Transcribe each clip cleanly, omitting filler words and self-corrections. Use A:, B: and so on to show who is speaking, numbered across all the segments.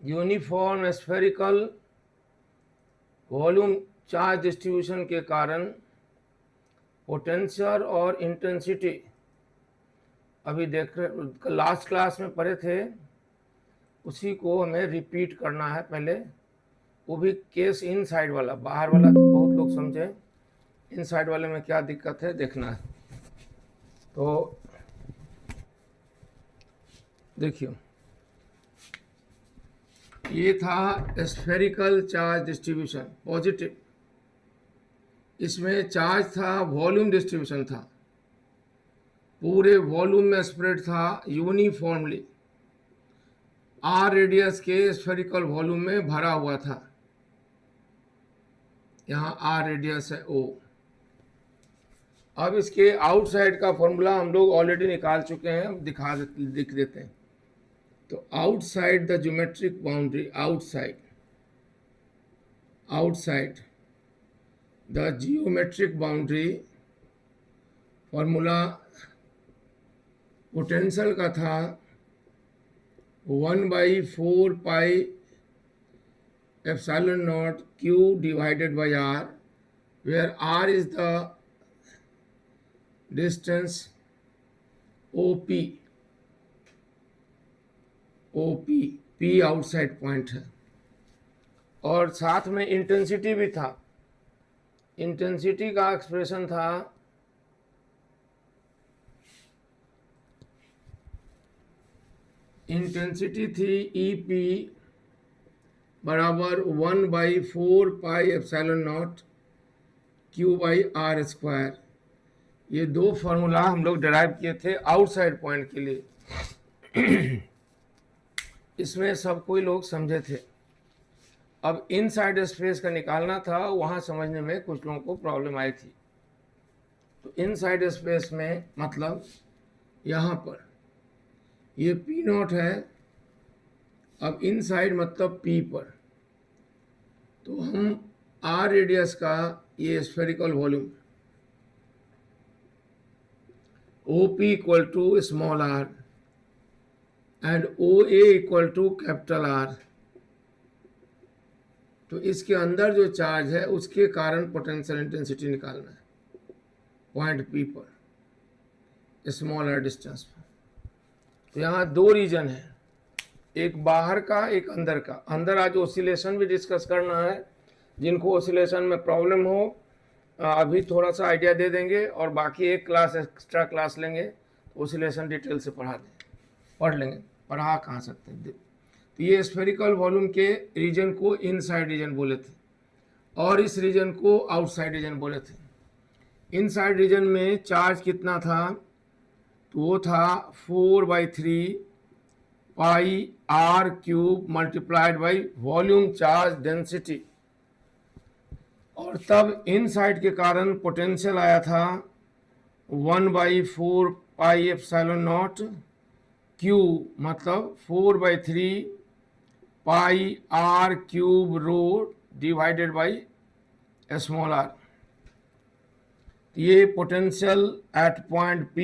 A: Uniform spherical volume charge distribution के कारण potential और इंटेंसिटी, अभी देख रहे लास्ट क्लास में पढ़े थे, उसी को हमें रिपीट करना है पहले। वो भी केस इनसाइड वाला, बाहर वाला तो बहुत लोग समझे, इनसाइड वाले में क्या दिक्कत है देखना है। तो देखिए, ये था स्फेरिकल चार्ज डिस्ट्रीब्यूशन पॉजिटिव। इसमें चार्ज था, वॉल्यूम डिस्ट्रीब्यूशन था, पूरे वॉल्यूम में स्प्रेड था यूनिफॉर्मली, आर रेडियस के स्फेरिकल वॉल्यूम में भरा हुआ था। यहाँ आर रेडियस है ओ। अब इसके आउटसाइड का फॉर्मूला हम लोग ऑलरेडी निकाल चुके हैं, दिख देते हैं। तो outside the geometric boundary, outside the geometric boundary, formula potential का था 1/4 pi epsilon not Q divided by R, where R is the distance OP, P outside point है। और साथ में इंटेंसिटी भी था। इंटेंसिटी का एक्सप्रेशन था इंटेंसिटी थी EP बराबर 1/4 पाई एप्सिलॉन नॉट Q/R²। ये दो फार्मूला हम लोग डिराइव किए थे आउटसाइड पॉइंट के लिए। इसमें सब कोई लोग समझे थे। अब इनसाइड स्पेस का निकालना था, वहाँ समझने में कुछ लोगों को प्रॉब्लम आई थी। तो इनसाइड स्पेस में मतलब यहाँ पर ये P0 है, अब इनसाइड मतलब P पर। तो हम R रेडियस का ये spherical volume OP equal to small r and OA equal to capital R। तो इसके अंदर जो चार्ज है उसके कारण पोटेंशियल इंटेंसिटी निकालना है पॉइंट P पर, स्मॉल r डिस्टेंस पर। तो यहाँ दो रीजन है, एक बाहर का, एक अंदर का। अंदर आज ओसिलेशन भी डिस्कस करना है। जिनको ओसिलेशन में प्रॉब्लम हो अभी थोड़ा सा आइडिया दे देंगे, और बाकी एक क्लास एक्स्ट्रा क्लास लेंगे तो ओसिलेशन डिटेल से पढ़ लेंगे। पढ़ा कहाँ सकते हैं। तो ये स्फेरिकल वॉल्यूम के रीजन को इनसाइड रीजन बोले थे, और इस रीजन को आउटसाइड रीजन बोले थे। इनसाइड रीजन में चार्ज कितना था, तो वो था 4/3 pi R³ multiplied by volume charge density. और तब इनसाइड के कारण पोटेंशियल आया था 1/4 पाई एप्सिलॉन नॉट Q, मतलब 4/3 pi R³ rho divided by small r। ये potential at point P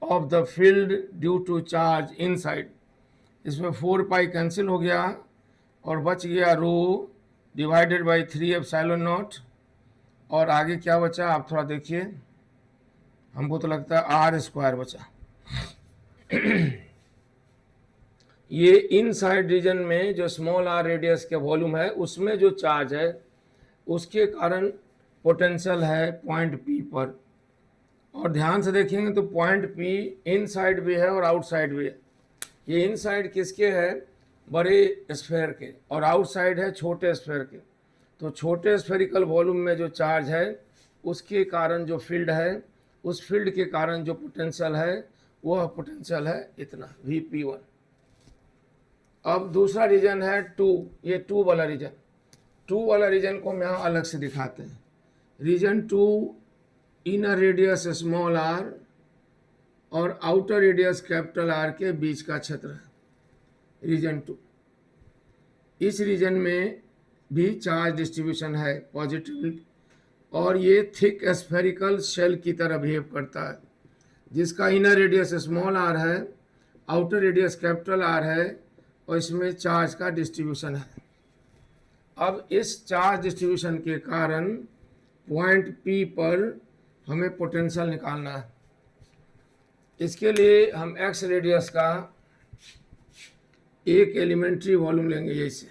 A: of the field due to charge inside. इसमें 4 pi cancel हो गया और बच गया rho divided by 3 epsilon naught. और आगे क्या बचा आप थोड़ा देखिए, हमको तो लगता है R² बचा। ये इनसाइड रीजन में जो स्मॉल r रेडियस के वॉल्यूम है उसमें जो चार्ज है उसके कारण पोटेंशियल है पॉइंट P पर। और ध्यान से देखेंगे तो पॉइंट P इनसाइड भी है और आउटसाइड भी है। ये इनसाइड किसके है, बड़े स्फेयर के, और आउटसाइड है छोटे स्फेयर के। तो छोटे स्फेरिकल वॉल्यूम में जो चार्ज है उसके कारण जो फील्ड है, उस फील्ड के कारण जो पोटेंशियल है वह पोटेंशियल है इतना Vp1। अब दूसरा रीजन है 2, ये 2 वाला रीजन। 2 वाला रीजन को हम यहाँ अलग से दिखाते हैं। Region 2 inner radius small r और आउटर रेडियस कैपिटल R के बीच का क्षेत्र है रीजन 2। इस रीजन में भी चार्ज डिस्ट्रीब्यूशन है पॉजिटिव, और ये थिक स्फेरिकल शेल की तरह बिहेव करता है, जिसका इनर रेडियस स्मॉल r है, आउटर रेडियस कैपिटल R है, और इसमें चार्ज का डिस्ट्रीब्यूशन है। अब इस चार्ज डिस्ट्रीब्यूशन के कारण पॉइंट P पर हमें पोटेंशियल निकालना है। इसके लिए हम x रेडियस का एक एलिमेंट्री वॉल्यूम लेंगे जैसे,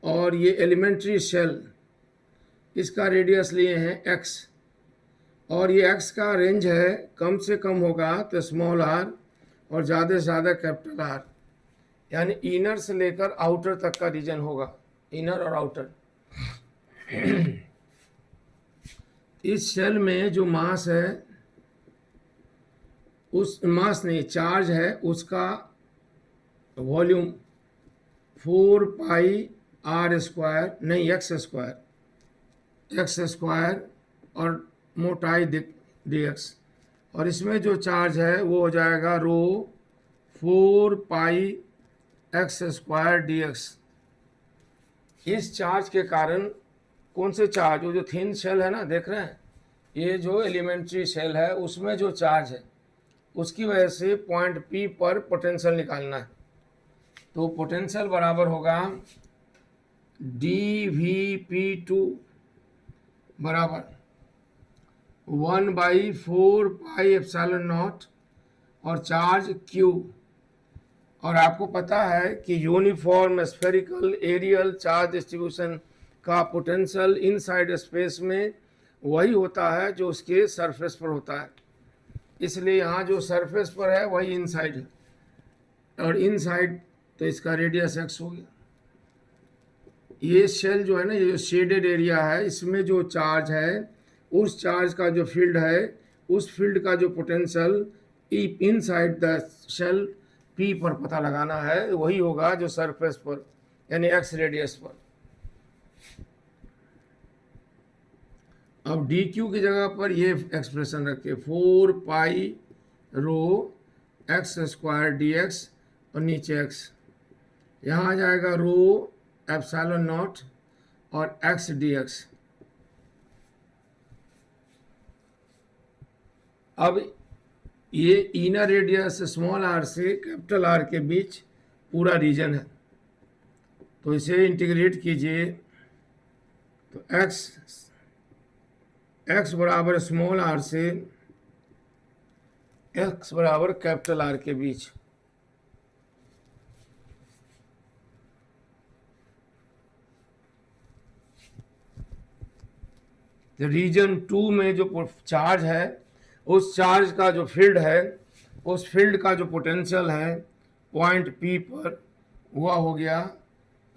A: और ये एलिमेंट्री शेल, इसका रेडियस लिए हैं x, और ये x का रेंज है कम से कम होगा तो स्मॉल r और ज़्यादा से ज़्यादा कैपिटल R, यानी इनर से लेकर आउटर तक का रीजन होगा, इनर और आउटर। इस शेल में जो मास है, उस मास नहीं चार्ज है, उसका वॉल्यूम 4 पाई r स्क्वायर नहीं x स्क्वायर और मोटाई dx, और इसमें जो चार्ज है वो हो जाएगा रो 4 पाई x स्क्वायर dx। इस चार्ज के कारण, कौन से चार्ज, वो जो थिन शेल है ना, देख रहे हैं, ये जो एलिमेंट्री शेल है उसमें जो चार्ज है उसकी वजह से पॉइंट P पर पोटेंशियल निकालना है। तो पोटेंशियल बराबर होगा dVP2 बराबर 1/4 पाई एप्सिलॉन नॉट और चार्ज Q। और आपको पता है कि uniform spherical areal charge distribution का पोटेंशियल इनसाइड स्पेस में वही होता है जो उसके सरफेस पर होता है, इसलिए यहाँ जो सरफेस पर है वही इनसाइड है, और इनसाइड तो इसका रेडियस x हो गया। ये शेल जो है ना, ये जो शेडेड एरिया है, इसमें जो चार्ज है, उस चार्ज का जो फील्ड है, उस फील्ड का जो potential inside the shell P पर पता लगाना है, वही होगा जो सरफेस पर यानी x रेडियस पर। अब dq की जगह पर ये एक्सप्रेशन रखे 4 पाई रो x स्क्वायर dx और नीचे x, यहाँ आ जाएगा रो एप्सिलॉन नॉट और x dx। अब ये इनर रेडियस स्मॉल r से कैपिटल R के बीच पूरा रीजन है, तो इसे इंटीग्रेट कीजिए तो x बराबर स्मॉल r से x बराबर कैपिटल R के बीच। रीजन 2 में जो चार्ज है, उस चार्ज का जो फील्ड है, उस फील्ड का जो पोटेंशियल है पॉइंट P पर, वह हो गया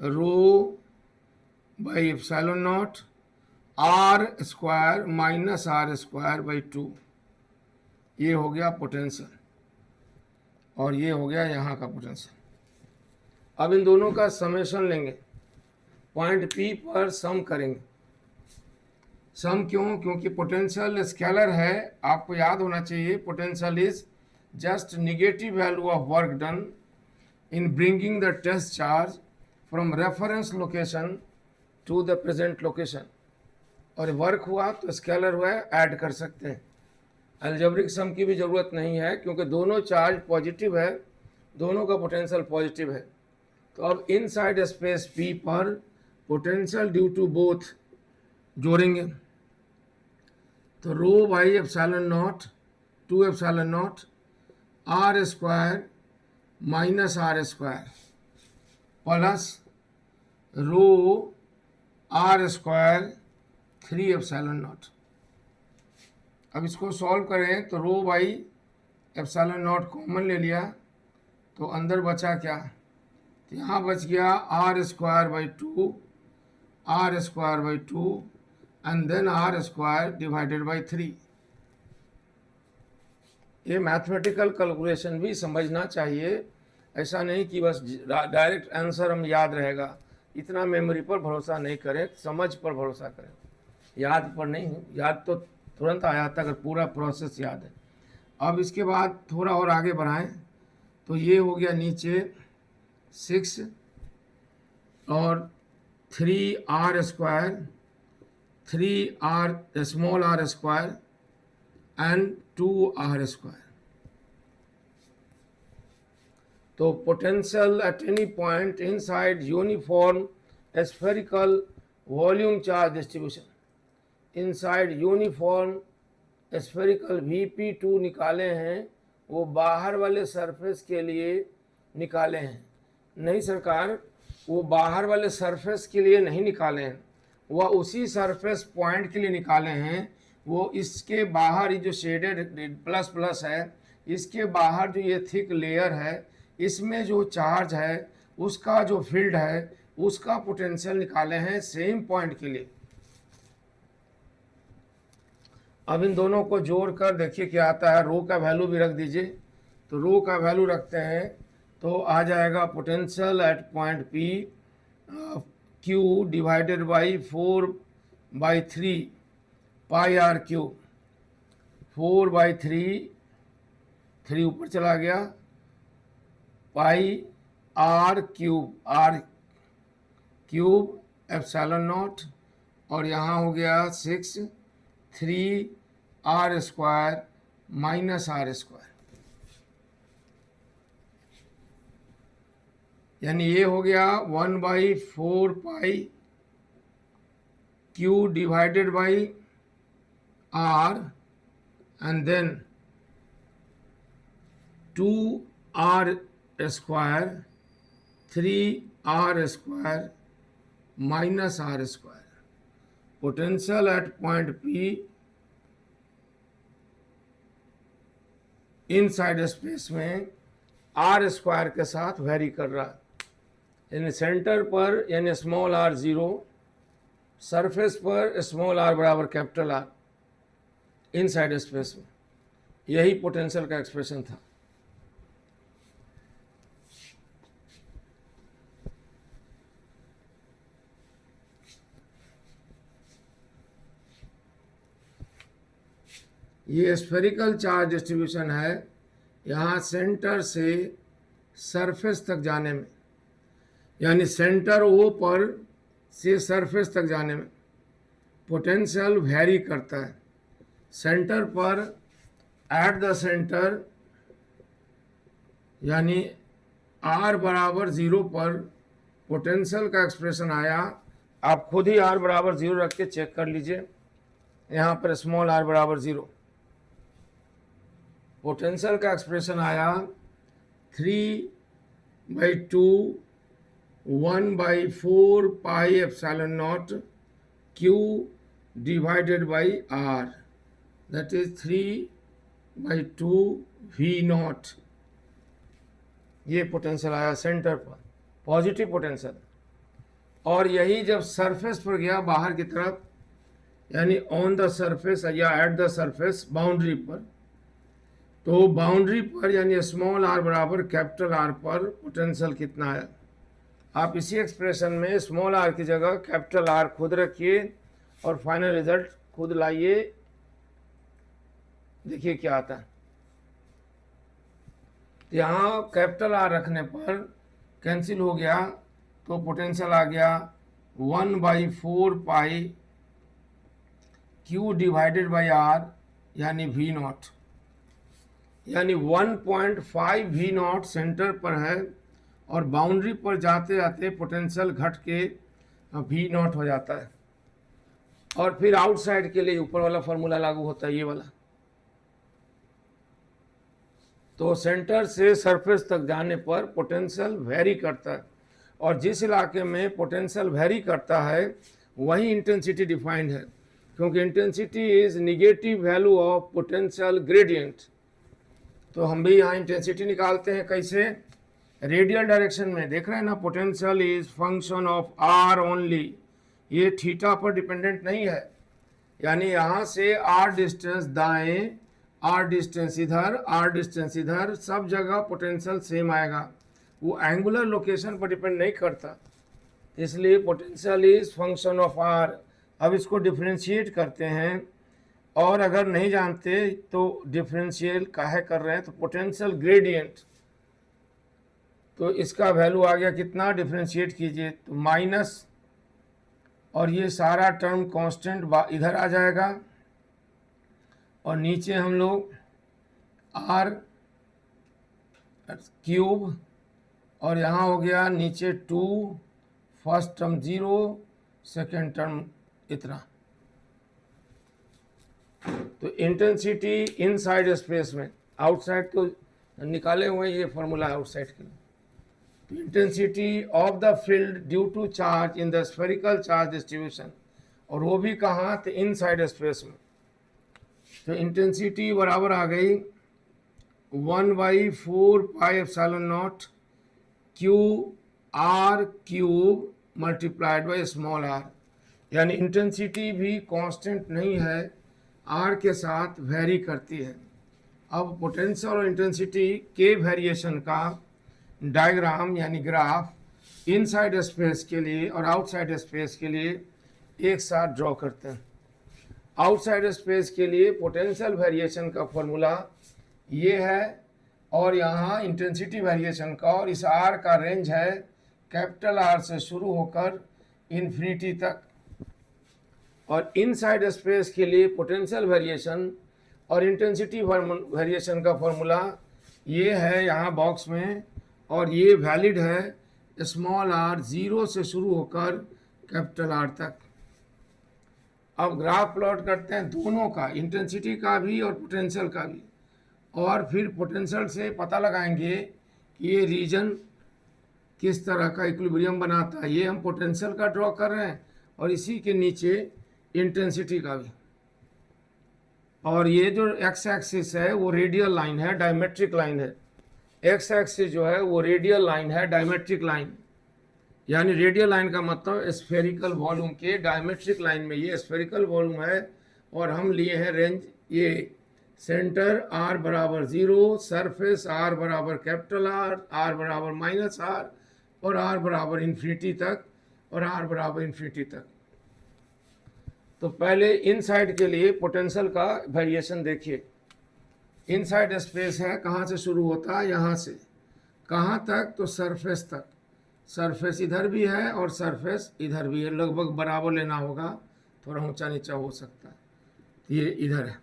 A: rho by epsilon not R square minus R square by 2। ये हो गया पोटेंशियल, और ये हो गया यहाँ का पोटेंशियल। अब इन दोनों का समेशन लेंगे, पॉइंट P पर सम करेंगे। सम क्यों? क्योंकि पोटेंशियल स्केलर है, आपको याद होना चाहिए potential is just negative value of work done in bringing the test charge from reference location to the present location. और वर्क हुआ तो स्केलर हुआ, ऐड कर सकते हैं। अलजेब्रिक सम की भी ज़रूरत नहीं है क्योंकि दोनों चार्ज पॉजिटिव है, दोनों का पोटेंशियल पॉजिटिव है। तो अब इनसाइड स्पेस P पर पोटेंशियल ड्यू टू बोथ जोड़ेंगे, तो rho by epsilon not 2 epsilon not R square minus R square plus rho R square 3 epsilon not. अब इसको सॉल्व करें तो rho by epsilon not common ले लिया, तो अंदर बचा क्या, तो यहाँ बच गया R square by 2 R square by 2 and then R square divided by 3। ये मैथमेटिकल कैलकुलेशन भी समझना चाहिए, ऐसा नहीं कि बस डायरेक्ट आंसर हम याद रहेगा। इतना मेमोरी पर भरोसा नहीं करें, समझ पर भरोसा करें, याद पर नहीं। याद तो तुरंत आ जाता अगर पूरा प्रोसेस याद है। अब इसके बाद थोड़ा और आगे बढ़ाएं तो ये हो गया नीचे 6 और 3R square 3R small r square and 2R square. तो potential at any point inside uniform spherical volume charge distribution, inside uniform spherical Vp2 निकाले हैं, वो बाहर वाले सरफेस के लिए निकाले हैं। नहीं सरकार, वो बाहर वाले सरफेस के लिए नहीं निकाले हैं, वह उसी सरफेस पॉइंट के लिए निकाले हैं। वो इसके बाहर ये जो शेडेड प्लस प्लस है, इसके बाहर जो ये थिक लेयर है, इसमें जो चार्ज है उसका जो फील्ड है उसका पोटेंशियल निकाले हैं सेम पॉइंट के लिए। अब इन दोनों को जोड़कर देखिए क्या आता है। रो का वैल्यू भी रख दीजिए, तो रो का वैल्यू रखते हैं तो आ जाएगा potential at point P Q divided by 4/3 pi R cube, 4/3, 3 ऊपर चला गया, pi R cube epsilon naught, और यहाँ हो गया 6 3r² माइनस r², यानी ये हो गया 1/4 pi Q divided by r and then 2r² 3r² minus r²। Potential at point P inside space में r² के साथ वेरी कर रहा है, यानी सेंटर पर यानी स्मॉल r 0, सरफेस पर स्मॉल r बराबर कैपिटल R इनसाइड स्पेस में। यही पोटेंशियल का एक्सप्रेशन था। ये स्फेरिकल चार्ज डिस्ट्रीब्यूशन है, यहाँ सेंटर से सरफेस तक जाने में, यानी सेंटर O पर से सरफेस तक जाने में पोटेंशियल वेरी करता है। सेंटर पर एट द सेंटर यानी R बराबर 0 पर पोटेंशियल का एक्सप्रेशन आया। आप खुद ही R बराबर 0 रख के चेक कर लीजिए। यहाँ पर स्मॉल r बराबर 0, पोटेंशियल का एक्सप्रेशन आया 3/2 1/4 pi epsilon not Q divided by R, that is 3/2 V0। ये पोटेंशियल आया सेंटर पर, पॉजिटिव पोटेंशियल। और यही जब सरफेस पर गया बाहर की तरफ, यानी ऑन द सरफेस या एट द सरफेस बाउंड्री पर, तो बाउंड्री पर यानी स्मॉल r बराबर कैपिटल R पर पोटेंशियल कितना है। आप इसी एक्सप्रेशन में स्मॉल r की जगह कैपिटल R खुद रखिए और फाइनल रिजल्ट खुद लाइए, देखिए क्या आता है। यहाँ कैपिटल R रखने पर कैंसिल हो गया, तो पोटेंशियल आ गया 1/4 pi Q divided by R यानी V0, यानी 1.5 V0 सेंटर पर है, और बाउंड्री पर जाते जाते पोटेंशियल घट के V0 हो जाता है। और फिर आउटसाइड के लिए ऊपर वाला फॉर्मूला लागू होता है, ये वाला। तो सेंटर से सरफेस तक जाने पर पोटेंशियल वेरी करता है, और जिस इलाके में पोटेंशियल वेरी करता है वही इंटेंसिटी डिफाइंड है, क्योंकि intensity is negative value of potential gradient. तो हम भी यहाँ इंटेंसिटी निकालते हैं कैसे, रेडियल डायरेक्शन में। देख रहे हैं ना, potential is function of R only, ये थीटा पर डिपेंडेंट नहीं है। यानी यहाँ से R डिस्टेंस दाएं, R डिस्टेंस इधर, R डिस्टेंस इधर, सब जगह पोटेंशियल सेम आएगा, वो एंगुलर लोकेशन पर डिपेंड नहीं करता। इसलिए potential is function of R। अब इसको डिफ्रेंशिएट करते हैं, और अगर नहीं जानते तो डिफरेंशियल काहे कर रहे हैं, तो पोटेंशियल ग्रेडियंट, तो इसका वैल्यू आ गया कितना, डिफरेंशिएट कीजिए तो माइनस, और ये सारा टर्म कांस्टेंट इधर आ जाएगा, और नीचे हम लोग R³ और यहाँ हो गया नीचे 2, फर्स्ट टर्म 0, सेकेंड टर्म इतना। तो इंटेंसिटी इनसाइड स्पेस में, आउटसाइड तो निकाले हुए ये फॉर्मूला है आउटसाइड के लिए। तो intensity of the field due to charge in the spherical charge distribution, और वो भी कहाँ, तो इनसाइड स्पेस में। तो इंटेंसिटी बराबर आ गई 1/4 pi epsilon naught Q R cube multiplied by small R. यानी इंटेंसिटी भी कांस्टेंट नहीं है, आर के साथ वेरी करती है। अब पोटेंशियल और इंटेंसिटी के वेरिएशन का डायग्राम यानी ग्राफ इनसाइड स्पेस के लिए और आउटसाइड स्पेस के लिए एक साथ ड्रॉ करते हैं। आउटसाइड स्पेस के लिए पोटेंशियल वेरिएशन का फॉर्मूला ये है, और यहाँ इंटेंसिटी वेरिएशन का, और इस आर का रेंज है कैपिटल आर से शुरू होकर इन्फिनिटी तक। और इनसाइड स्पेस के लिए पोटेंशियल वेरिएशन और इंटेंसिटी वेरिएशन का फॉर्मूला ये है यहाँ बॉक्स में, और ये वैलिड है स्मॉल आर 0 से शुरू होकर कैपिटल आर तक। अब ग्राफ प्लॉट करते हैं दोनों का, इंटेंसिटी का भी और पोटेंशियल का भी, और फिर पोटेंशियल से पता लगाएंगे कि ये रीजन किस तरह का इक्विलिब्रियम बनाता है। ये हम पोटेंशियल का ड्रॉ कर रहे हैं, और इसी के नीचे इंटेंसिटी का भी। और ये जो एक्स एक्सिस है वो रेडियल लाइन है, डायमेट्रिक लाइन है। एक्स एक्सिस जो है वो रेडियल लाइन है, डायमेट्रिक लाइन। यानी रेडियल लाइन का मतलब स्फेरिकल वॉल्यूम के डायमेट्रिक लाइन में ये स्फेरिकल वॉल्यूम है, और हम लिए हैं रेंज, ये सेंटर r बराबर 0, सरफेस r बराबर कैपिटल R बराबर -r, और r बराबर इन्फिनिटी तक, और r बराबर इन्फिनिटी तक। तो पहले इनसाइड के लिए पोटेंशियल का वेरिएशन देखिए। इनसाइड स्पेस है, कहाँ से शुरू होता है, यहाँ से कहाँ तक, तो सरफेस तक। सरफेस इधर भी है और सरफेस इधर भी है, लगभग बराबर लेना होगा, थोड़ा ऊंचा नीचा हो सकता है। ये इधर है,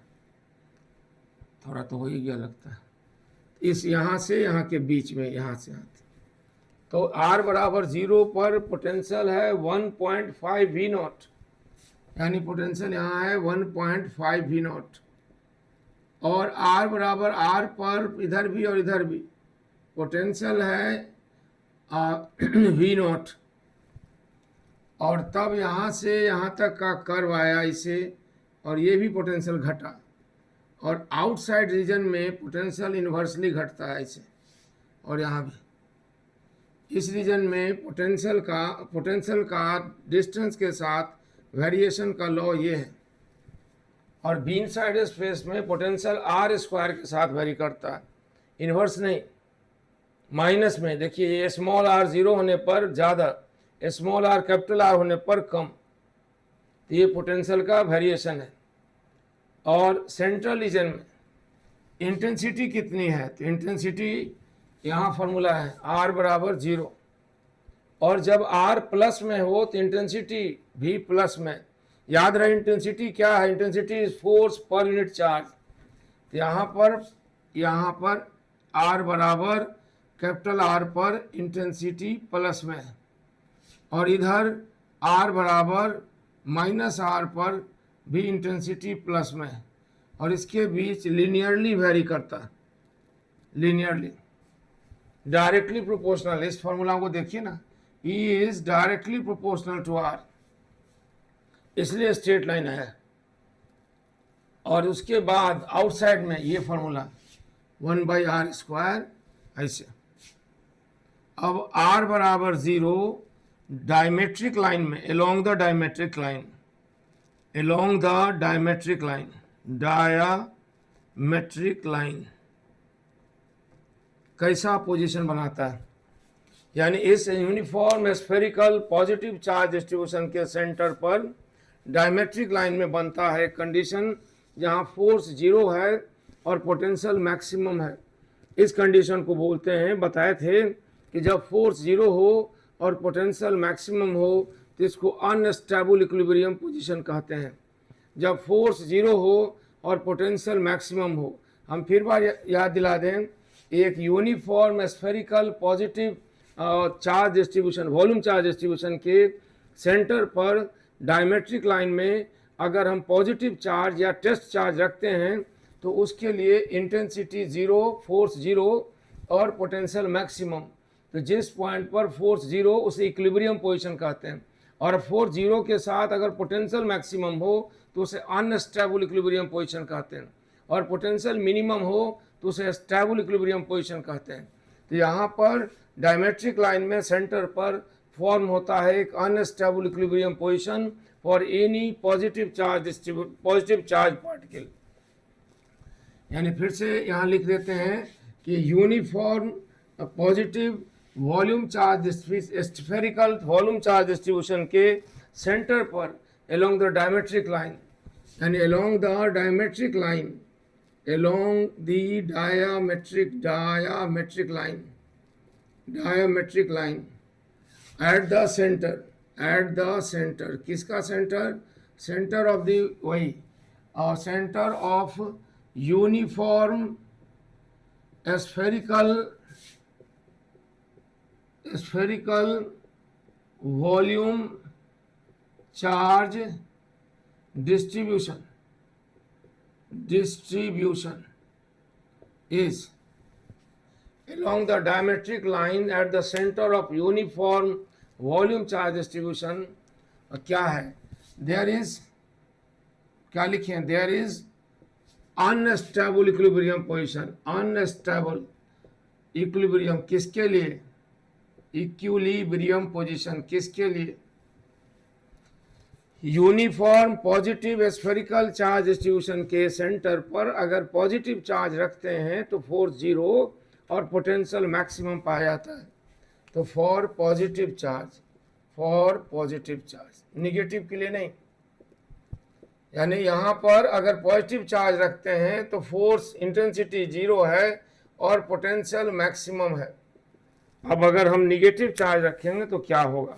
A: थोड़ा तो हो ही गया लगता है, इस यहाँ से यहाँ के बीच में, यहाँ से यहाँ। तो r बराबर 0 पर पोटेंशियल है 1.5 V0, यानी पोटेंशियल यहाँ है 1.5 V0, और r बराबर r पर इधर भी और इधर भी पोटेंशियल है V0, और तब यहाँ से यहाँ तक का कर्व आया इसे, और ये भी पोटेंशियल घटा, और आउटसाइड रीजन में पोटेंशियल इन्वर्सली घटता है इसे, और यहाँ भी इस रीजन में पोटेंशियल का डिस्टेंस के साथ वेरिएशन का लॉ ये है। और बी इनसाइड स्पेस में पोटेंशियल r² के साथ वेरी करता है, इन्वर्स नहीं, माइनस में। देखिए ये स्मॉल r 0 होने पर ज़्यादा, स्मॉल r कैपिटल R होने पर कम, तो ये पोटेंशियल का वेरिएशन है। और सेंट्रल रीजन में इंटेंसिटी कितनी है, तो इंटेंसिटी यहाँ फॉर्मूला है r बराबर 0, और जब r प्लस में हो तो इंटेंसिटी भी प्लस में। याद रहे इंटेंसिटी क्या है, intensity is force per unit charge. तो यहाँ पर r बराबर कैपिटल R पर इंटेंसिटी प्लस में है, और इधर r बराबर -r पर भी इंटेंसिटी प्लस में है, और इसके बीच लीनियरली वेरी करता है, लीनियरली, डायरेक्टली प्रोपोर्शनल। इस फॉर्मूला को देखिए ना, E इज डायरेक्टली प्रोपोर्शनल टू R, इसलिए स्ट्रेट लाइन है। और उसके बाद आउटसाइड में ये फॉर्मूला 1/r², ऐसे। अब r बराबर 0 डायमेट्रिक लाइन में, along the diametric line, diametric line कैसा पोजीशन बनाता है, यानी इस uniform spherical positive charge distribution के सेंटर पर डायमेट्रिक लाइन में बनता है कंडीशन जहां फोर्स 0 है और पोटेंशियल मैक्सिमम है। इस कंडीशन को बोलते हैं, बताए थे कि जब फोर्स 0 हो और पोटेंशियल मैक्सिमम हो तो इसको अनस्टेबल इक्विलिब्रियम पोजीशन कहते हैं। जब फोर्स 0 हो और पोटेंशियल मैक्सिमम हो, हम फिर बार याद दिला दें, एक uniform spherical positive charge distribution, volume charge distribution के सेंटर पर डायमेट्रिक लाइन में अगर हम पॉजिटिव चार्ज या टेस्ट चार्ज रखते हैं तो उसके लिए इंटेंसिटी ज़ीरो, फोर्स ज़ीरो और पोटेंशियल मैक्सिमम। तो जिस पॉइंट पर फोर्स ज़ीरो उसे इक्विलिब्रियम पोजीशन कहते हैं, और फोर्स ज़ीरो के साथ अगर पोटेंशियल मैक्सिमम हो तो उसे अनस्टेबल इक्विलिब्रियम पोजीशन कहते हैं, और पोटेंशियल मिनिमम हो तो उसे स्टेबल इक्विलिब्रियम पोजीशन कहते हैं। तो यहाँ पर डायमेट्रिक लाइन में सेंटर पर फॉर्म होता है एक unstable equilibrium position for any positive charge particle. यानी फिर से यहाँ लिख देते हैं कि uniform positive volume charge spherical volume charge distribution के सेंटर पर along the diametric line, and along the diametric line, along the diametric line at the center किसका सेंटर? सेंटर ऑफ द वही centre of uniform spherical volume charge distribution is along the diametric line at the center of uniform volume charge distribution। क्या है? there is, क्या लिखे? there is unstable equilibrium position, unstable equilibrium किसके लिए? Equilibrium position किसके लिए? Uniform positive spherical charge distribution के centre पर अगर पॉजिटिव चार्ज रखते हैं तो फोर्स ज़ीरो और पोटेंशियल मैक्सिमम पाया जाता है। तो फॉर पॉजिटिव चार्ज, निगेटिव के लिए नहीं। यानी यहाँ पर अगर पॉजिटिव चार्ज रखते हैं तो फोर्स इंटेंसिटी ज़ीरो है और पोटेंशियल मैक्सिमम है। अब अगर हम निगेटिव चार्ज रखेंगे तो क्या होगा,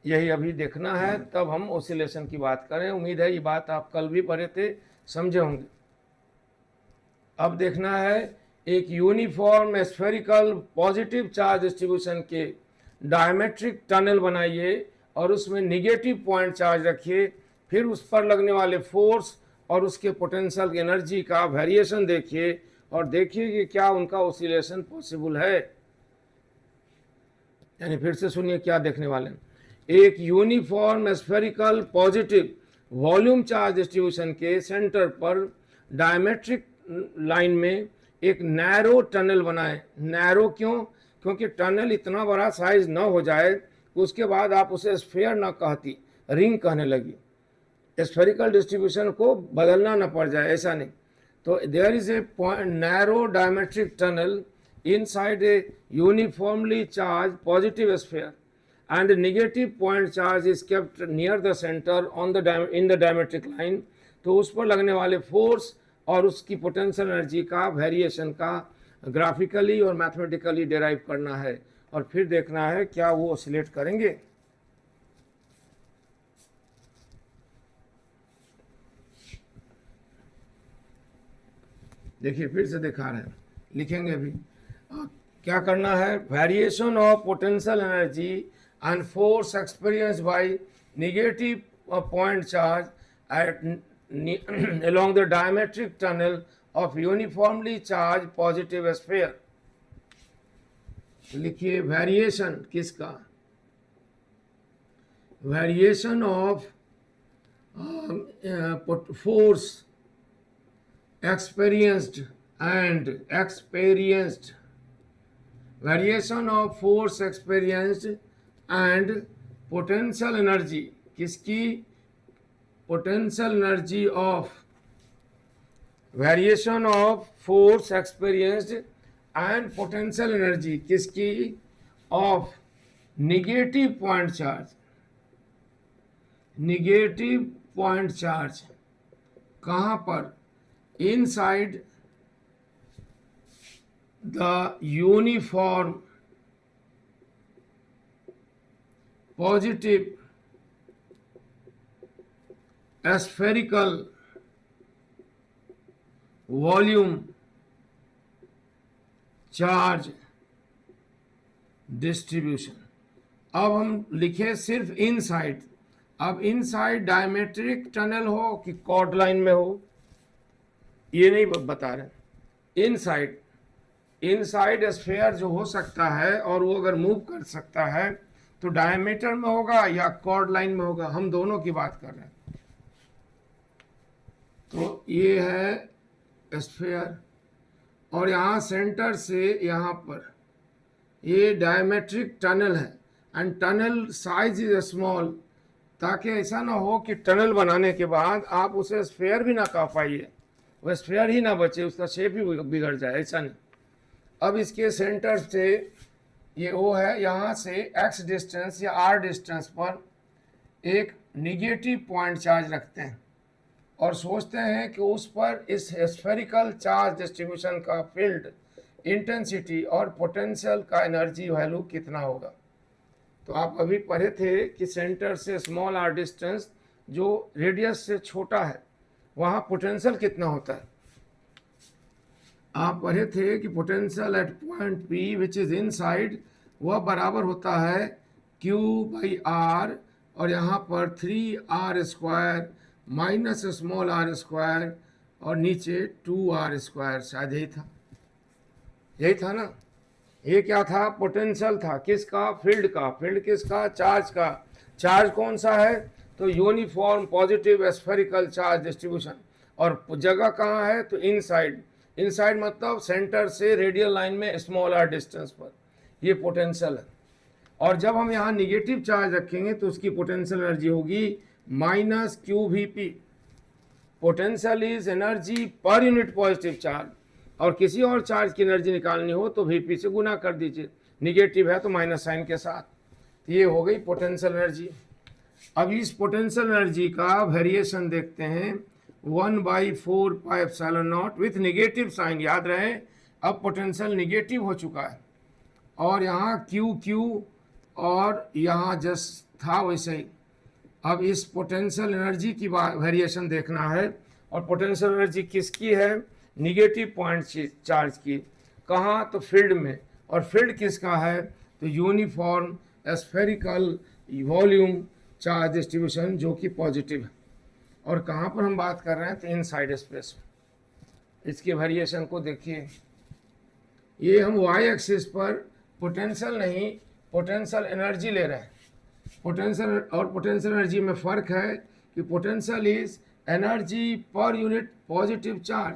A: यही अभी देखना है, तब हम ऑसिलेशन की बात करें। उम्मीद है ये बात आप कल भी पढ़े थे, समझे होंगे। अब देखना है एक uniform spherical positive charge distribution के डायमेट्रिक टनल बनाइए और उसमें निगेटिव पॉइंट चार्ज रखिए, फिर उस पर लगने वाले फोर्स और उसके पोटेंशियल एनर्जी का वेरिएशन देखिए और देखिए कि क्या उनका ऑसिलेशन पॉसिबल है। यानी फिर से सुनिए क्या देखने वाले हैं। एक uniform spherical positive volume charge distribution के सेंटर पर डायमेट्रिक लाइन में एक नैरो टनल बनाए। नैरो क्यों? क्योंकि टनल इतना बड़ा साइज न हो जाए उसके बाद आप उसे स्फेयर न कहती, रिंग कहने लगी। स्फेरिकल डिस्ट्रीब्यूशन को बदलना न पड़ जाए, ऐसा नहीं। तो there is a narrow diametric tunnel inside a uniformly charged positive sphere and negative point charge is kept near the center on the in the diametric line। तो उस पर लगने वाले फोर्स और उसकी पोटेंशियल एनर्जी का वेरिएशन का graphically और मैथमेटिकली डिराइव करना है और फिर देखना है क्या वो ऑसिलेट करेंगे। देखिए फिर से दिखा रहे हैं, लिखेंगे भी। क्या करना है? Variation of potential energy and force experience by negative point charge at along the diametric tunnel of uniformly charged positive sphere। लिखिए वेरिएशन किसका? Variation of force experienced variation of force experienced and potential energy किसकी? potential energy of variation of force experienced and potential energy किसकी? of negative point charge। negative point charge कहाँ पर? inside the uniform positive spherical volume charge distribution. अब हम लिखे सिर्फ inside. अब inside diametric tunnel हो कि कॉर्ड लाइन में हो ये नहीं बता रहे। इनसाइड, इनसाइड स्फीयर जो हो सकता है और वो अगर मूव कर सकता है तो डायमीटर में होगा या कॉर्ड लाइन में होगा, हम दोनों की बात कर रहे हैं। तो ये है स्फीयर और यहाँ सेंटर से यहाँ पर ये डायमेट्रिक टनल है and tunnel size is small, ताकि ऐसा ना हो कि टनल बनाने के बाद आप उसे स्फीयर भी ना कह पाइए, वह स्फीयर ही ना बचे, उसका शेप ही बिगड़ जाए, ऐसा नहीं। अब इसके सेंटर से ये ओ है, यहाँ से x डिस्टेंस या r डिस्टेंस पर एक निगेटिव पॉइंट चार्ज रखते हैं और सोचते हैं कि उस पर इस स्फेरिकल चार्ज डिस्ट्रीब्यूशन का फील्ड इंटेंसिटी और पोटेंशियल का एनर्जी वैल्यू कितना होगा। तो आप अभी पढ़े थे कि सेंटर से स्मॉल r डिस्टेंस जो रेडियस से छोटा है वहाँ पोटेंशियल कितना होता है। आप पढ़े थे कि potential at point P which is inside वह बराबर होता है Q/R और यहाँ पर 3r² माइनस स्मॉल r² और नीचे 2r², शायद यही था ना। ये क्या था? पोटेंशियल था किसका? फील्ड का। फील्ड किसका? चार्ज का। चार्ज कौन सा है? तो uniform positive spherical charge distribution. और जगह कहाँ है? तो इनसाइड। इनसाइड मतलब सेंटर से रेडियल लाइन में स्मॉल r डिस्टेंस पर, ये पोटेंशियल है। और जब हम यहाँ निगेटिव चार्ज रखेंगे तो उसकी पोटेंशियल एनर्जी होगी -QVP। Potential is energy per unit positive charge, और किसी और चार्ज की एनर्जी निकालनी हो तो VP से गुना कर दीजिए, निगेटिव है तो माइनस साइन के साथ। तो ये हो गई पोटेंशियल एनर्जी। अब इस पोटेंशियल एनर्जी का वेरिएशन देखते हैं, 1/4πε0 विथ निगेटिव साइन। याद रहे अब पोटेंशियल निगेटिव हो चुका है और यहाँ Q और यहाँ जस्ट था वैसे ही। अब इस पोटेंशियल एनर्जी की वेरिएशन देखना है, और पोटेंशियल एनर्जी किसकी है? निगेटिव पॉइंट चार्ज की। कहाँ? तो फील्ड में। और फील्ड किसका है? तो uniform spherical volume charge distribution जो कि पॉजिटिव है। और कहाँ पर हम बात कर रहे हैं? तो इनसाइड स्पेस। इसके वेरिएशन को देखिए, ये हम y एक्सिस पर पोटेंशियल नहीं पोटेंशियल एनर्जी ले रहे हैं। पोटेंशियल और पोटेंशियल एनर्जी में फ़र्क है कि potential is energy per unit positive charge,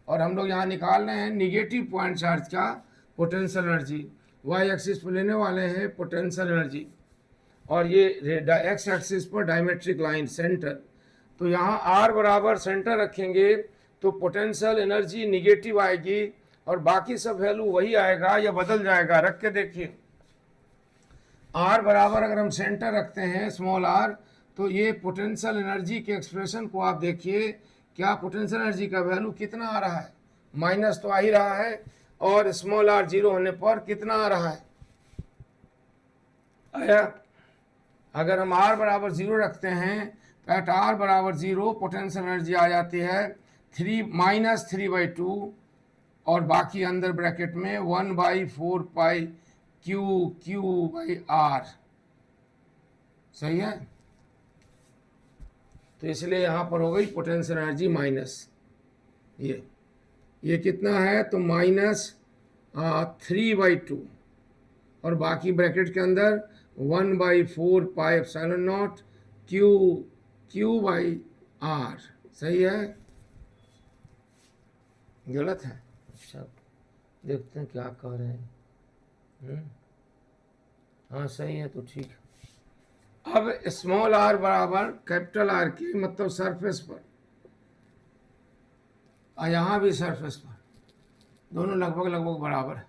A: और हम लोग यहाँ निकाल रहे हैं निगेटिव पॉइंट चार्ज का पोटेंशियल एनर्जी। y एक्सिस पर लेने वाले हैं पोटेंशियल एनर्जी, और ये x एक्सिस पर डायमेट्रिक लाइन सेंटर। तो यहाँ r बराबर सेंटर रखेंगे तो पोटेंशियल एनर्जी निगेटिव आएगी और बाकी सब वैल्यू वही आएगा या बदल जाएगा। रख के देखिए, r बराबर अगर हम सेंटर रखते हैं स्मॉल r, तो ये पोटेंशियल एनर्जी के एक्सप्रेशन को आप देखिए, क्या पोटेंशियल एनर्जी का वैल्यू कितना आ रहा है? माइनस तो आ ही रहा है, और स्मॉल r 0 होने पर कितना आ रहा है? आया। अगर हम r बराबर 0 रखते हैं तो एट r बराबर 0 पोटेंशियल एनर्जी आ जाती है -3/2, और बाकी अंदर ब्रैकेट में 1/4πQ/R। सही है। तो इसलिए यहाँ पर हो गई पोटेंशियल एनर्जी माइनस, ये कितना है? तो -3/2, और बाकी ब्रैकेट के अंदर 1/4πε0 Q/R। सही है? गलत है? अच्छा देखते हैं क्या कह रहे हैं। हाँ सही है, तो ठीक है। अब स्मॉल r बराबर कैपिटल R की, मतलब सरफेस पर, और यहाँ भी सरफेस पर, दोनों लगभग बराबर है।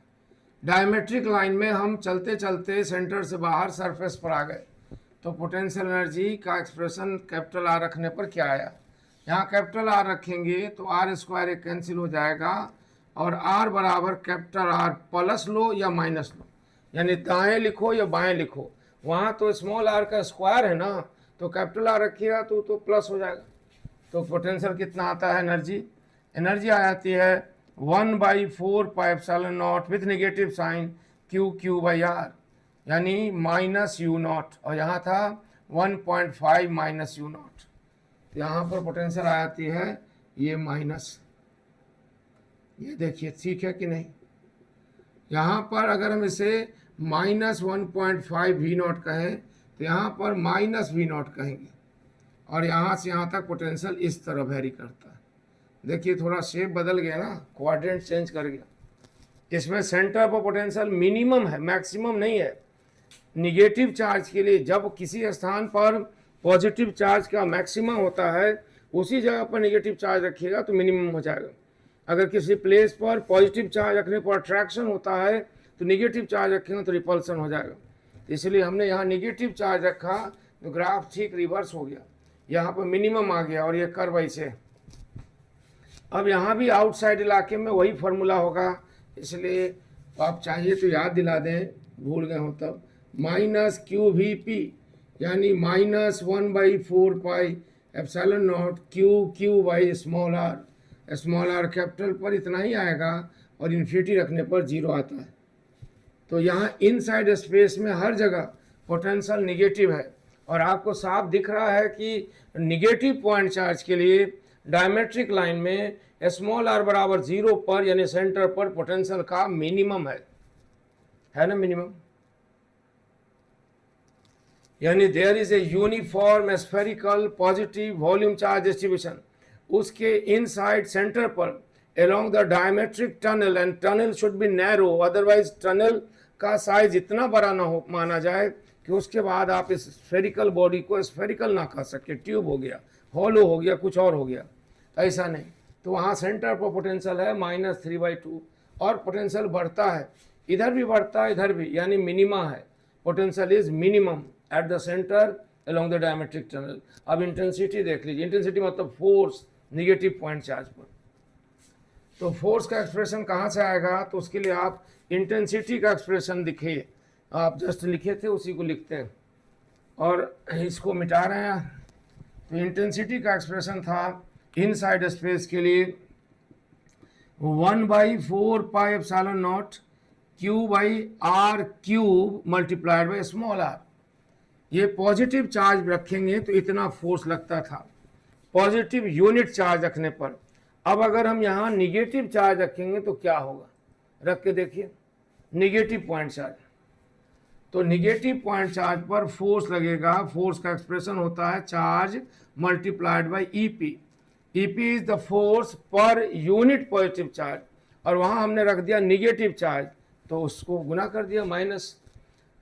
A: डायमेट्रिक लाइन में हम चलते चलते सेंटर से बाहर सरफेस पर आ गए, तो पोटेंशियल एनर्जी का एक्सप्रेशन कैपिटल R रखने पर क्या आया? यहाँ कैपिटल R रखेंगे तो r² एक कैंसिल हो जाएगा, और r बराबर कैपिटल R प्लस लो या माइनस लो, यानी दाएं लिखो या बाएं लिखो। वहाँ तो स्मॉल r का स्क्वायर है ना, तो कैपिटल R रखिएगा तो प्लस हो जाएगा। तो पोटेंशियल कितना आता है? एनर्जी आ जाती है 1/4πε0 विथ नेगेटिव साइन Q/R। यानी माइनस यू नॉट, और यहाँ था 1.5 माइनस यू नॉट। यहाँ पर पोटेंशियल आ जाती है ये माइनस, ये देखिए ठीक है कि नहीं। यहाँ पर अगर हम इसे माइनस 1.5 वी नॉट कहें तो यहाँ पर माइनस वी नॉट कहेंगे, और यहाँ से यहाँ तक पोटेंशियल इस तरह वेरी करता है। देखिए थोड़ा शेप बदल गया ना, क्वाड्रेंट चेंज कर गया। इसमें सेंटर पर पोटेंशियल मिनिमम है, मैक्सिमम नहीं है। निगेटिव चार्ज के लिए जब किसी स्थान पर पॉजिटिव चार्ज का मैक्सिमम होता है, उसी जगह पर निगेटिव चार्ज रखिएगा तो मिनिमम हो जाएगा। अगर किसी प्लेस पर पॉजिटिव चार्ज रखने पर अट्रैक्शन होता है तो निगेटिव चार्ज रखेंगे तो रिपल्सन हो जाएगा। इसलिए हमने यहाँ निगेटिव चार्ज रखा तो ग्राफ ठीक रिवर्स हो गया, यहाँ पर मिनिमम आ गया और ये कर्व ऐसे। अब यहाँ भी आउटसाइड इलाके में वही फार्मूला होगा, इसलिए आप चाहिए तो याद दिला दें, भूल गए हो तब। माइनस क्यू वी पी यानी minus 1/4 pi epsilon naught Q by small are capital पर इतना ही आएगा, और इन्फिनिटी रखने पर 0 आता है। तो यहाँ इनसाइड स्पेस में हर जगह पोटेंशियल निगेटिव है, और आपको साफ दिख रहा है कि निगेटिव पॉइंट चार्ज के लिए डायमेट्रिक लाइन में स्मॉल आर बराबर 0 पर यानी सेंटर पर पोटेंशियल का मिनिमम है ना, मिनिमम। यानी there is a uniform spherical positive volume charge distribution, उसके इनसाइड सेंटर पर along the diametric tunnel, and tunnel should be narrow, otherwise tunnel का साइज इतना बड़ा ना हो माना जाए कि उसके बाद आप इस स्फेरिकल बॉडी को स्फेरिकल ना कह सके, ट्यूब हो गया, हॉलो हो गया, कुछ और हो गया, ऐसा नहीं। तो वहाँ सेंटर पर पोटेंशियल है -3/2, और पोटेंशियल बढ़ता है, इधर भी बढ़ता है इधर भी, यानी मिनिमा है। Potential is minimum at the centre along the diametric tunnel. अब इंटेंसिटी देख लीजिए, इंटेंसिटी मतलब फोर्स निगेटिव पॉइंट चार्ज पर। तो फोर्स का एक्सप्रेशन कहाँ से आएगा, तो उसके लिए आप इंटेंसिटी का एक्सप्रेशन दिखिए, आप जस्ट लिखे थे उसी को लिखते हैं और इसको मिटा रहे हैं। तो इंटेंसिटी का एक्सप्रेशन था इनसाइड स्पेस के लिए 1/4 pi epsilon naught Q/r cube multiplied by small R. ये पॉजिटिव चार्ज रखेंगे तो इतना फोर्स लगता था पॉजिटिव यूनिट चार्ज रखने पर। अब अगर हम यहाँ निगेटिव चार्ज रखेंगे तो क्या होगा, रख के देखिए, निगेटिव पॉइंट चार्ज। तो निगेटिव पॉइंट चार्ज पर फोर्स लगेगा, फोर्स का एक्सप्रेशन होता है charge multiplied by EP. EP is the force per unit positive charge, और वहाँ हमने रख दिया निगेटिव चार्ज तो उसको गुना कर दिया माइनस।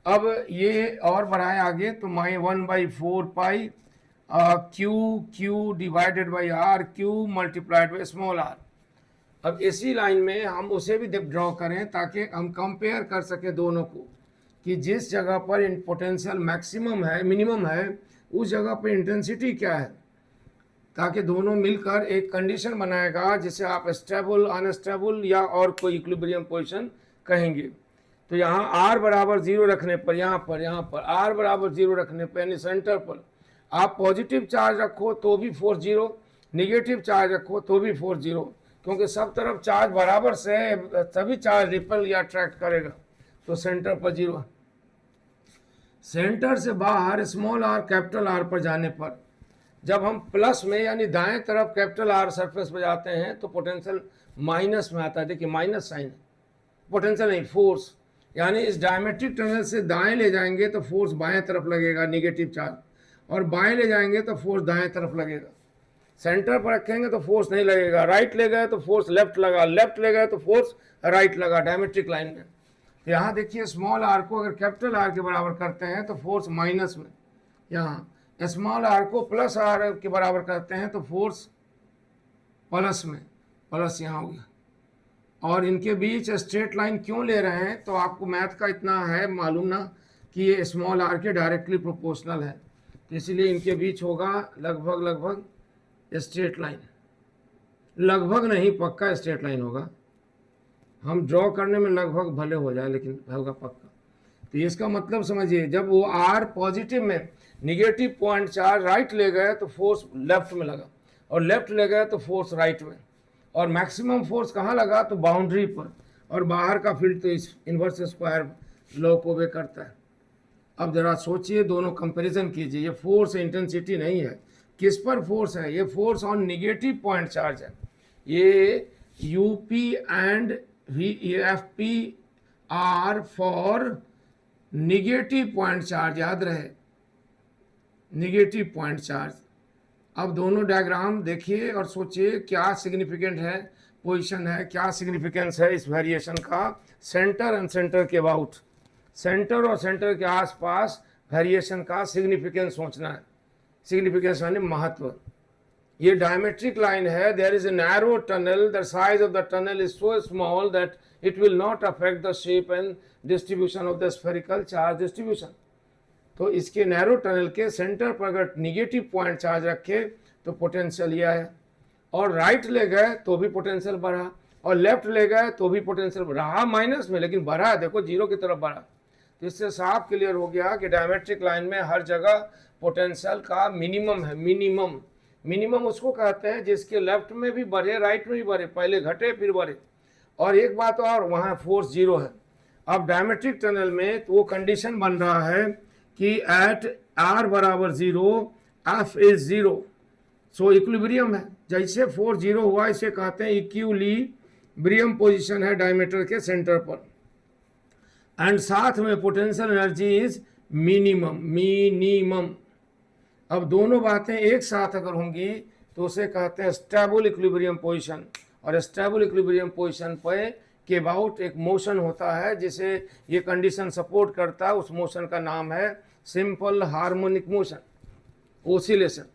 A: अब ये और बढ़ाए आगे तो 1/4 pi Q divided by R Q multiplied by small R. अब इसी लाइन में हम उसे भी ड्रॉ करें ताकि हम कंपेयर कर सकें दोनों को, कि जिस जगह पर पोटेंशियल मैक्सिमम है मिनिमम है उस जगह पर इंटेंसिटी क्या है, ताकि दोनों मिलकर एक कंडीशन बनाएगा जिसे आप स्टेबल अनस्टेबल या और कोई इक्विलिब्रियम पोजीशन कहेंगे। तो यहाँ r बराबर 0 रखने पर यहाँ पर r बराबर 0 रखने पर यानी सेंटर पर आप पॉजिटिव चार्ज रखो तो भी फोर्स 0, निगेटिव चार्ज रखो तो भी फोर्स 0, क्योंकि सब तरफ चार्ज बराबर से तभी चार्ज रिपल या अट्रैक्ट करेगा। तो सेंटर पर 0। सेंटर से बाहर स्मॉल आर कैपिटल आर पर जाने पर जब हम प्लस में यानी दाएं तरफ कैपिटल आर सरफेस पर जाते हैं तो पोटेंशियल माइनस में आता है। देखिए माइनस साइन, पोटेंशियल नहीं फोर्स, यानी इस डायमेट्रिक टनल से दाएं ले जाएंगे तो फोर्स बाएं तरफ लगेगा निगेटिव चार्ज, और बाएं ले जाएंगे तो फोर्स दाएं तरफ लगेगा। सेंटर पर रखेंगे तो फोर्स नहीं लगेगा, राइट ले गए तो फोर्स लेफ्ट लगा, लेफ्ट ले गए तो फोर्स राइट लगा डायमेट्रिक लाइन में। तो यहाँ देखिए स्मॉल आर को अगर कैपिटल आर के बराबर करते हैं तो फोर्स माइनस में, यहाँ स्मॉल आर को प्लस आर के बराबर करते हैं तो फोर्स प्लस में, प्लस यहाँ हो गया। और इनके बीच स्ट्रेट लाइन क्यों ले रहे हैं, तो आपको मैथ का इतना है मालूम ना कि ये स्मॉल आर के डायरेक्टली प्रोपोर्शनल है, तो इसलिए इनके बीच होगा लगभग स्ट्रेट लाइन, लगभग नहीं पक्का स्ट्रेट लाइन होगा। हम ड्रॉ करने में लगभग भले हो जाए लेकिन होगा पक्का। तो इसका मतलब समझिए, जब वो आर पॉजिटिव में निगेटिव पॉइंट चार्ज राइट ले गए तो फोर्स लेफ्ट में लगा, और लेफ्ट ले गए तो फोर्स राइट में, और मैक्सिमम फोर्स कहाँ लगा तो बाउंड्री पर, और बाहर का फील्ड तो इस इन्वर्स स्क्वायर लॉ को वे करता है। अब जरा सोचिए, दोनों कंपैरिजन कीजिए। ये फोर्स इंटेंसिटी नहीं है, किस पर फोर्स है? ये force on negative point charge है। ये UP and FP are for negative point charge, याद रहे, निगेटिव पॉइंट चार्ज। अब दोनों डायग्राम देखिए और सोचिए क्या सिग्निफिकेंट है, पोजीशन है, क्या सिग्निफिकेंस है इस वेरिएशन का सेंटर एंड सेंटर के अबाउट। सेंटर और सेंटर के आसपास वेरिएशन का सिग्निफिकेंस सोचना है। सिग्निफिकेंस यानी महत्व। ये डायमेट्रिक लाइन है। There is a narrow tunnel, the size of the tunnel is so small that it will not affect the shape and distribution of the spherical charge distribution. तो इसके narrow tunnel के centre पर अगर negative point charge रखे तो potential यह है, और राइट ले गए तो भी पोटेंशियल बढ़ा, और लेफ्ट ले गए तो भी पोटेंशियल रहा माइनस में, लेकिन बढ़ा, देखो जीरो की तरफ बढ़ा। तो इससे साफ क्लियर हो गया कि डायमेट्रिक लाइन में हर जगह पोटेंशियल का मिनिमम है। मिनिमम, मिनिमम उसको कहते हैं जिसके लेफ्ट में भी बढ़े राइट में भी बढ़े, पहले घटे फिर बढ़े। और एक बात और, वहाँ फोर्स जीरो है। अब डायमेट्रिक टनल में तो वो कंडीशन बन रहा है कि एट आर बराबर zero F is zero, so equilibrium है। जैसे फोर्स जीरो हुआ इसे कहते हैं इक्विलिब्रियम पोजीशन है डायमीटर के सेंटर पर, एंड साथ में potential energy is minimum. Minimum, अब दोनों बातें एक साथ अगर होंगी तो उसे कहते हैं स्टेबल इक्विलिब्रियम पोजीशन। और स्टेबल इक्विलिब्रियम पोजीशन पे के अबाउट एक मोशन होता है जिसे ये कंडीशन सपोर्ट करता है। उस मोशन का नाम है सिंपल हार्मोनिक मोशन, ओसिलेशन।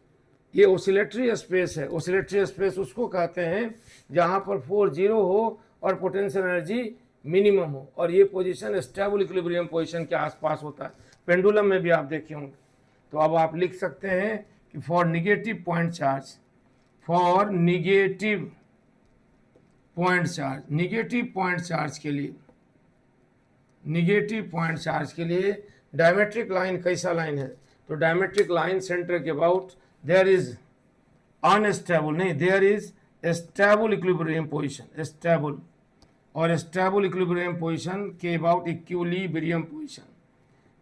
A: ये ओसिलेटरी स्पेस है। ओसिलेटरी स्पेस उसको कहते हैं जहाँ पर फोर्स जीरो हो और पोटेंशियल एनर्जी मिनिमम हो, और ये पोजीशन स्टेबल इक्विलिब्रियम पोजीशन के आसपास होता है। पेंडुलम में भी आप देखे होंगे। तो अब आप लिख सकते हैं कि for negative point charge, for negative point charge, negative point charge के लिए, निगेटिव पॉइंट चार्ज के लिए डायमेट्रिक लाइन कैसा लाइन है? तो डायमेट्रिक लाइन सेंटर के अबाउट देयर इज अनस्टेबल, नहीं, there is stable equilibrium position, stable, और स्टेबल इक्विलिब्रियम पोजीशन के अबाउट इक्विलिब्रियम पोजीशन।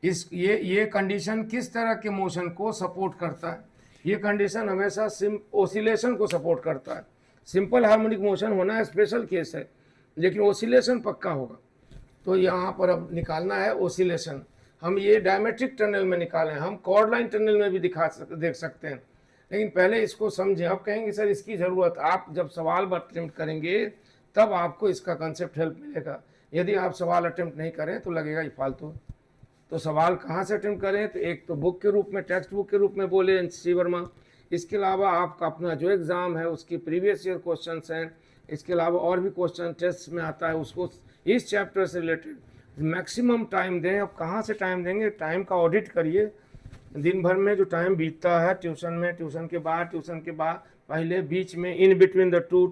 A: इस ये कंडीशन किस तरह के मोशन को सपोर्ट करता है? ये कंडीशन हमेशा ओसिलेशन को सपोर्ट करता है। सिंपल हार्मोनिक मोशन होना स्पेशल केस है, लेकिन ओसिलेशन पक्का होगा। तो यहाँ पर अब निकालना है ओसिलेशन। हम ये डायमेट्रिक टनल में निकालें, हम कॉर्ड लाइन टनल में भी देख सकते हैं, लेकिन पहले इसको समझें। आप कहेंगे सर इसकी ज़रूरत, आप जब सवाल अटेम्प्ट करेंगे तब आपको इसका कंसेप्ट हेल्प मिलेगा। यदि आप सवाल अटेम्प्ट नहीं करें तो लगेगा ये फालतू। तो सवाल कहाँ से अटेम्प्ट करें? तो एक तो बुक के रूप में, टेक्स्ट बुक के रूप में बोले एनसी वर्मा। इसके अलावा आपका अपना जो एग्ज़ाम है उसकी प्रीवियस ईयर क्वेश्चंस हैं। इसके अलावा और भी क्वेश्चन टेस्ट में आता है, उसको इस चैप्टर से रिलेटेड मैक्सिमम टाइम दें। अब कहाँ से टाइम देंगे? टाइम का ऑडिट करिए। दिन भर में जो टाइम बीतता है ट्यूशन में, ट्यूशन के बाद, ट्यूशन के बाद, पहले, बीच में, in between the two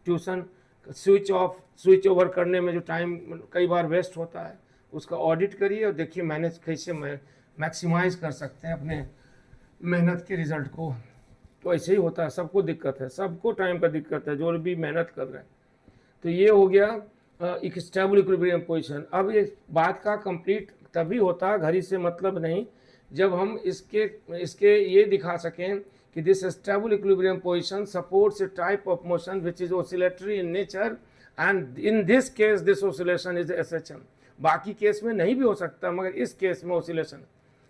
A: tuition, switch over करने में जो टाइम कई बार वेस्ट होता है, उसका ऑडिट करिए और देखिए मैनेज कैसे मैक्सिमाइज कर सकते हैं अपने मेहनत के रिजल्ट को। तो ऐसे ही होता है, सबको दिक्कत है, सबको टाइम का दिक्कत है, जो भी मेहनत कर रहे हैं। तो ये हो गया एक स्टेबल इक्विलिब्रियम पोजीशन। अब ये बात का कंप्लीट तभी होता है, घड़ी से मतलब नहीं, जब हम इसके ये दिखा सकें कि this stable equilibrium position supports a type of motion which is oscillatory in nature and in this case this oscillation is SHM। बाकी केस में नहीं भी हो सकता, मगर इस केस में ओसिलेशन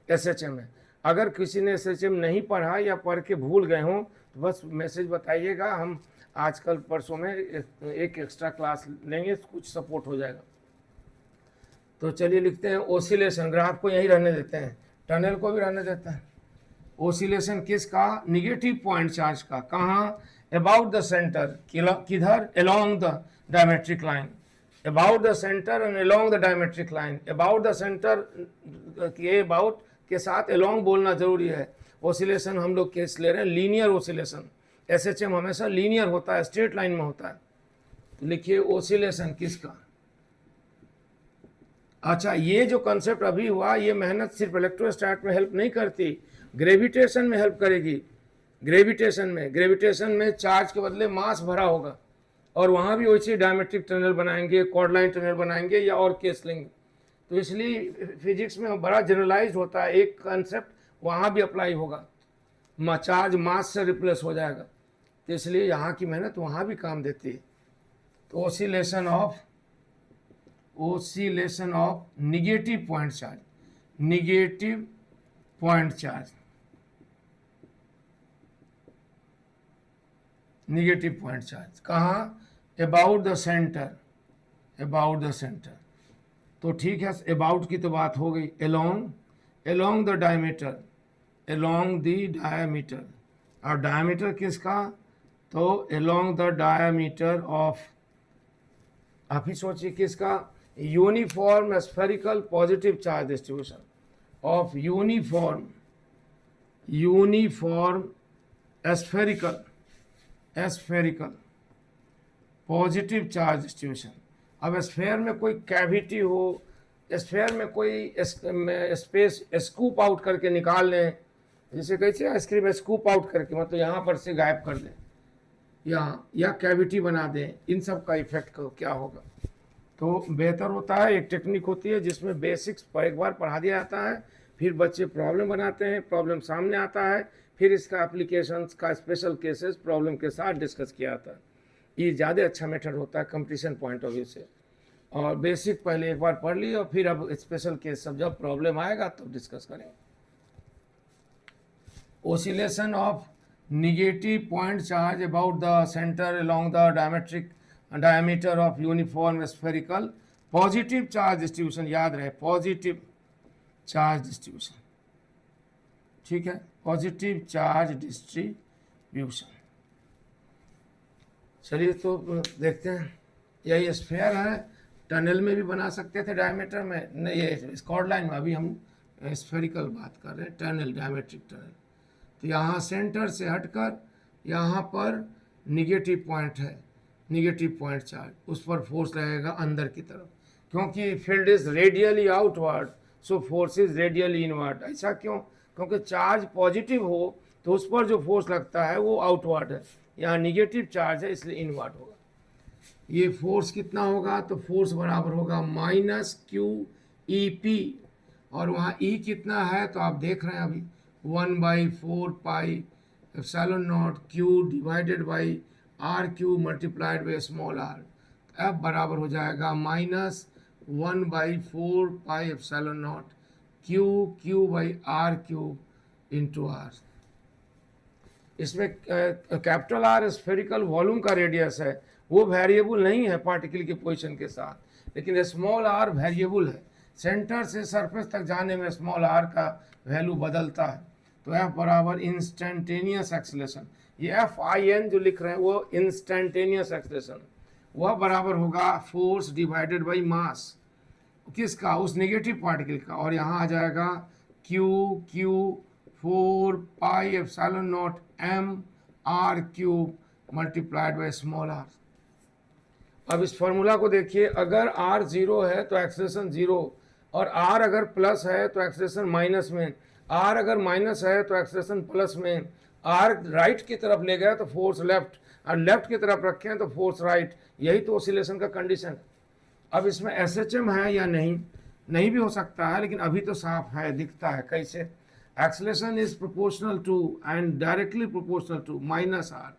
A: SHM है। अगर किसी ने SHM नहीं पढ़ा या पढ़ के भूल गए हों तो बस मैसेज बताइएगा, हम आजकल परसों में एक एक्स्ट्रा क्लास लेंगे, कुछ सपोर्ट हो जाएगा। तो चलिए लिखते हैं ओसिलेशन। ग्राफ को यहीं रहने देते हैं, टनल को भी रहने देते हैं। ओसिलेशन किसका? निगेटिव पॉइंट चार्ज का। कहाँ? अबाउट द सेंटर, किधर? Along the diametric line, about the centre and along the diametric line. About the centre के अबाउट के साथ अलोंग बोलना जरूरी है। ओसिलेशन हम लोग केस ले रहे हैं लीनियर ओसिलेशन। SHM हमेशा लीनियर होता है, स्ट्रेट लाइन में होता है। तो लिखिए ओसिलेशन किसका? अच्छा, ये जो कंसेप्ट अभी हुआ, ये मेहनत सिर्फ इलेक्ट्रोस्टैट में हेल्प नहीं करती, ग्रेविटेशन में हेल्प करेगी। ग्रेविटेशन में चार्ज के बदले मास भरा होगा, और वहाँ भी वैसे डायमेट्रिक टनल बनाएंगे, कॉर्ड लाइन टनल बनाएंगे या और केस लेंगे। तो इसलिए फिजिक्स में बड़ा जनरलाइज होता है, एक कंसेप्ट वहाँ भी अप्लाई होगा, चार्ज मास से रिप्लेस हो जाएगा, तो इसलिए यहाँ की मेहनत वहाँ भी काम देती है। तो oscillation of negative point charge, negative point charge, negative point charge कहाँ? About the centre, about the centre. तो ठीक है, अबाउट की तो बात हो गई। Along the diameter, along the diameter, और डायमीटर किसका? तो अलोंग द डायमीटर ऑफ, आप ही सोचिए किसका? Uniform spherical positive charge distribution of uniform spherical positive charge distribution. अब स्फेयर में कोई कैविटी हो, स्फेयर में कोई स्पेस स्कूप आउट करके निकाल लें, जैसे कैसे आइसक्रीम स्कूप आउट करके, मतलब यहाँ पर से गायब कर दें यहाँ, या कैविटी बना दें, इन सब का इफेक्ट क्या होगा? तो बेहतर होता है, एक टेक्निक होती है जिसमें बेसिक्स पर एक बार पढ़ा दिया जाता है, फिर बच्चे प्रॉब्लम बनाते हैं, प्रॉब्लम सामने आता है, फिर इसका एप्लीकेशंस का स्पेशल केसेस प्रॉब्लम के साथ डिस्कस किया जाता है। ये ज़्यादा अच्छा मेथड होता है कंपटीशन पॉइंट ऑफ व्यू से। और बेसिक पहले एक बार पढ़ ली, और फिर अब स्पेशल केस सब जब प्रॉब्लम आएगा तो डिस्कस करेंगे। Oscillation of negative point charge about the center along the diameter of uniform spherical positive charge distribution, याद रहे पॉजिटिव चार्ज डिस्ट्रीब्यूशन, ठीक है, पॉजिटिव चार्ज डिस्ट्रीब्यूशन। चलिए तो देखते हैं, यही स्फेयर है, टनल में भी बना सकते थे डायमीटर में, नहीं ये स्कॉट लाइन में, अभी हम स्फेरिकल बात कर रहे हैं, टनल, डायमेट्रिक टनल। तो यहाँ सेंटर से हटकर यहाँ पर निगेटिव पॉइंट है, निगेटिव पॉइंट चार्ज, उस पर फोर्स लगेगा अंदर की तरफ, क्योंकि field is radially outward, so force is radially inward. ऐसा क्यों? क्योंकि चार्ज पॉजिटिव हो तो उस पर जो फोर्स लगता है वो आउटवर्ड है, यहाँ निगेटिव चार्ज है इसलिए इनवर्ड होगा। ये फोर्स कितना होगा? तो फोर्स बराबर होगा -QEP, और वहाँ E कितना है तो आप देख रहे हैं अभी 1/4 pi epsilon not Q divided by RQ multiplied by small r। F बराबर हो जाएगा -1/4 pi epsilon not Q by RQ into R। इसमें कैपिटल R स्फेरिकल वॉल्यूम का रेडियस है, वो वेरिएबल नहीं है पार्टिकल के पोजीशन के साथ, लेकिन स्मॉल r वेरिएबल है, सेंटर से सरफेस तक जाने में स्मॉल r का वैल्यू बदलता है। तो F बराबर इंस्टेंटेनियस एक्सेलेरेशन, ये FIN जो लिख रहे हैं वो इंस्टेंटेनियस एक्सेलेरेशन, वह बराबर होगा फोर्स डिवाइडेड बाई मास, किसका? उस नेगेटिव पार्टिकल का, और यहाँ आ जाएगा Q 4 pi epsilon not mr³ multiplied by small r। अब इस फॉर्मूला को देखिए, अगर r 0 है तो एक्सेलेरेशन 0, और r अगर प्लस है तो एक्सेलेरेशन माइनस में, r अगर माइनस है तो एक्सेलेरेशन प्लस में, r राइट की तरफ ले गया तो फोर्स लेफ्ट, और लेफ्ट की तरफ रखें तो फोर्स राइट, यही तो ऑसिलेशन का कंडीशन। अब इसमें SHM है या नहीं, नहीं भी हो सकता है, लेकिन अभी तो साफ है, दिखता है कैसे? Acceleration is proportional to and directly proportional to -r,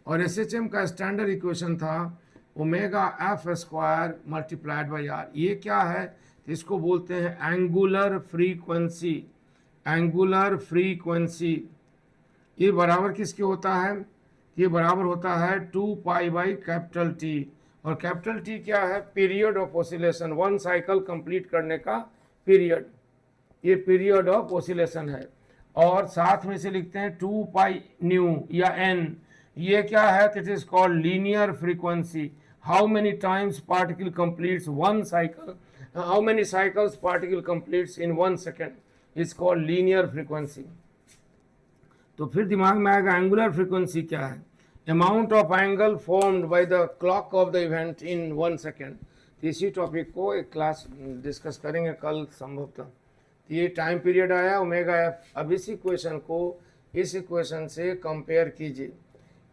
A: और SHM का स्टैंडर्ड इक्वेशन था ω/F² मल्टीप्लाइड बाई r। ये क्या है? तो इसको बोलते हैं एंगुलर फ्रीक्वेंसी, एंगुलर फ्रीक्वेंसी। ये बराबर किसके होता है? ये बराबर होता है 2 पाई बाई कैपिटल T, और कैपिटल T क्या है? Period of oscillation, one cycle complete करने का पीरियड, ये पीरियड ऑफ ऑसिलेशन है। और साथ में से लिखते हैं 2 पाई न्यू या n, ये क्या है? It is called linear frequency, how many times particle completes one cycle, how many cycles particle completes in 1 second, is called linear frequency. तो फिर दिमाग में आएगा एंगुलर फ्रीक्वेंसी क्या है? Amount of angle formed by the clock of the event in 1 second. तो इसी topic को एक क्लास डिस्कस करेंगे कल संभवतः। तो ये टाइम पीरियड आया ω/F। अब इस इक्वेशन को इस इक्वेशन से कंपेयर कीजिए,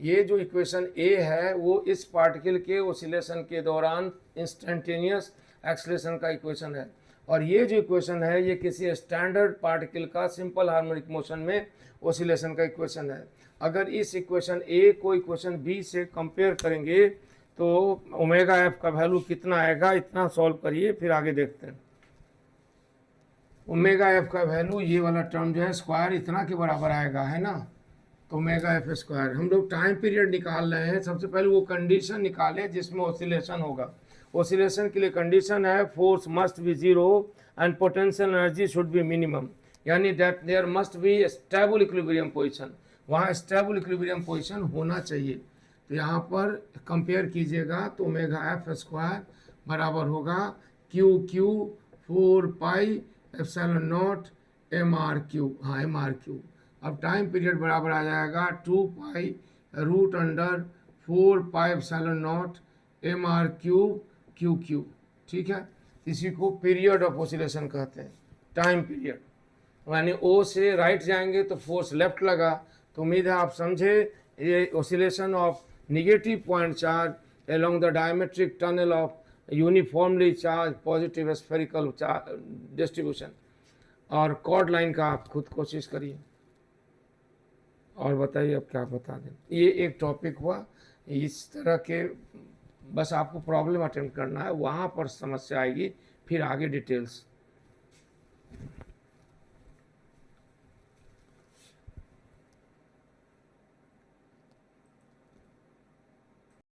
A: ये जो इक्वेशन A है वो इस पार्टिकल के ऑसिलेशन के दौरान इंस्टेंटेनियस एक्सेलेरेशन का इक्वेशन है, और ये जो इक्वेशन है ये किसी स्टैंडर्ड पार्टिकल का सिंपल हार्मोनिक मोशन में ओसिलेशन का इक्वेशन है। अगर इस इक्वेशन ए को इक्वेशन बी से कंपेयर करेंगे तो ओमेगा एफ का वैल्यू कितना आएगा, इतना सॉल्व करिए फिर आगे देखते हैं। ओमेगा एफ का वैल्यू ये वाला टर्म जो है स्क्वायर इतना के बराबर आएगा, है ना। तो ओमेगा एफ स्क्वायर हम लोग टाइम पीरियड निकाल रहे हैं। सबसे पहले वो कंडीशन निकाले जिसमें ऑसिलेशन होगा। ऑसिलेशन के लिए कंडीशन है force must be zero and potential energy should be minimum, यानी that there must be stable equilibrium position, वहाँ स्टेबल इक्विलिब्रियम पोजीशन होना चाहिए। तो यहाँ पर कंपेयर कीजिएगा तो ओमेगा एफ स्क्वायर बराबर होगा Q Q 4 pi epsilon naught M R cube, हाँ एम आर क्यूब। अब टाइम पीरियड बराबर आ जाएगा 2 pi root under 4 pi epsilon naught M R cube Q cube, ठीक है। इसी को पीरियड ऑफ ऑसिलेशन कहते हैं, टाइम पीरियड। यानी ओ से राइट जाएंगे तो फोर्स लेफ्ट लगा। तो उम्मीद है आप समझे ये oscillation of negative point charge along the diametric tunnel of uniformly charge positive spherical distribution. और कॉर्ड लाइन का आप खुद कोशिश करिए और बताइए अब क्या बता दें। ये एक टॉपिक हुआ, इस तरह के बस आपको प्रॉब्लम अटेम्प्ट करना है, वहाँ पर समस्या आएगी फिर आगे डिटेल्स।